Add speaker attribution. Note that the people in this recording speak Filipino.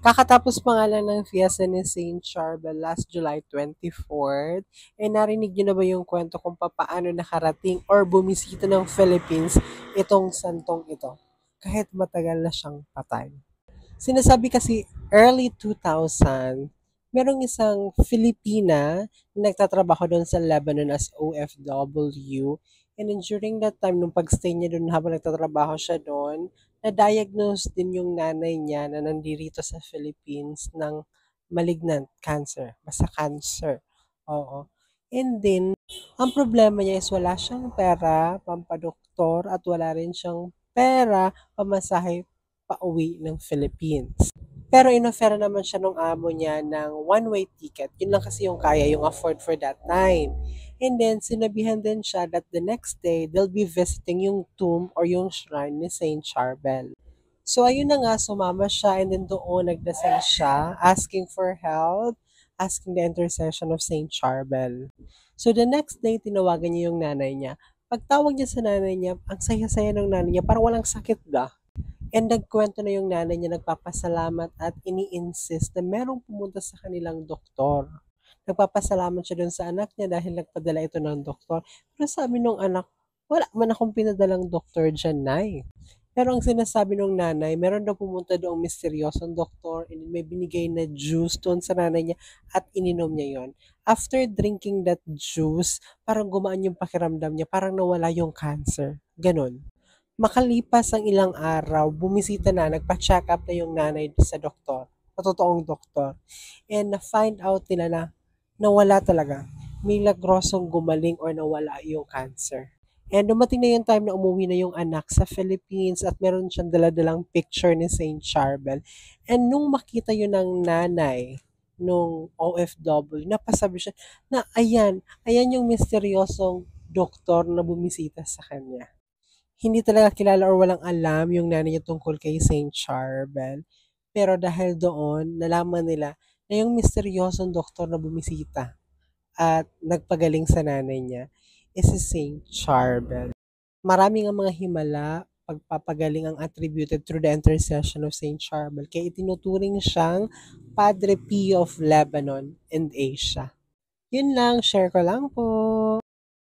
Speaker 1: Kakatapos pa nga lang ng fiesta ni Saint Charbel last July 24th, narinig niyo na ba yung kwento kung paano nakarating or bumisita ng Philippines itong santong ito? Kahit matagal na siyang patay. Sinasabi kasi early 2000, merong isang Filipina na nagtatrabaho doon sa Lebanon as OFW. And then during that time, nung pagstay niya doon habang nagtatrabaho siya doon, na-diagnose din yung nanay niya na nandito sa Philippines ng malignant cancer. Basta cancer. Oo. And then, ang problema niya is wala siyang pera, pampadoktor, at wala rin siyang pera, pamasahe pauwi ng Philippines. Pero inofera naman siya nung amo niya ng one-way ticket. Yun lang kasi yung kaya, yung afford for that time. And then, sinabihan din siya that the next day, they'll be visiting yung tomb or yung shrine ni Saint Charbel. So, ayun na nga, sumama siya and then doon nagdasal siya, asking for help, asking the intercession of Saint Charbel. So, the next day, tinawagan niya yung nanay niya. Pagtawag niya sa nanay niya, ang saya-saya ng nanay niya, parang walang sakit ba? And nagkwento na yung nanay niya, nagpapasalamat at ini-insist na merong pumunta sa kanilang doktor. Nagpapasalamat siya dun sa anak niya dahil nagpadala ito ng doktor. Pero sabi nung anak, wala man akong pinadalang doktor dyan, nay. Pero ang sinasabi nung nanay, meron daw pumunta doong misteryosong doktor and may binigay na juice doon sa nanay niya at ininom niya yon. After drinking that juice, parang gumaan yung pakiramdam niya, parang nawala yung cancer. Ganon. Makalipas ang ilang araw, bumisita na, nagpa-check up na yung nanay sa doktor, sa totoong doktor. And na-find out nila na nawala talaga. Milagrosong gumaling or nawala yung cancer. And dumating na yung time na umuwi na yung anak sa Philippines at meron siyang daladalang picture ni Saint Charbel. And nung makita yun ng nanay, nung OFW, napasabi siya na ayan yung misteryosong doktor na bumisita sa kanya. Hindi talaga kilala or walang alam yung nanay niya tungkol kay Saint Charbel. Pero dahil doon, nalaman nila na yung misteryosong doktor na bumisita at nagpagaling sa nanay niya is si Saint Charbel. Maraming ang mga himala, pagpapagaling ang attributed through the intercession of Saint Charbel. Kaya itinuturing siyang Padre Pio of Lebanon and Asia. Yun lang, share ko lang po.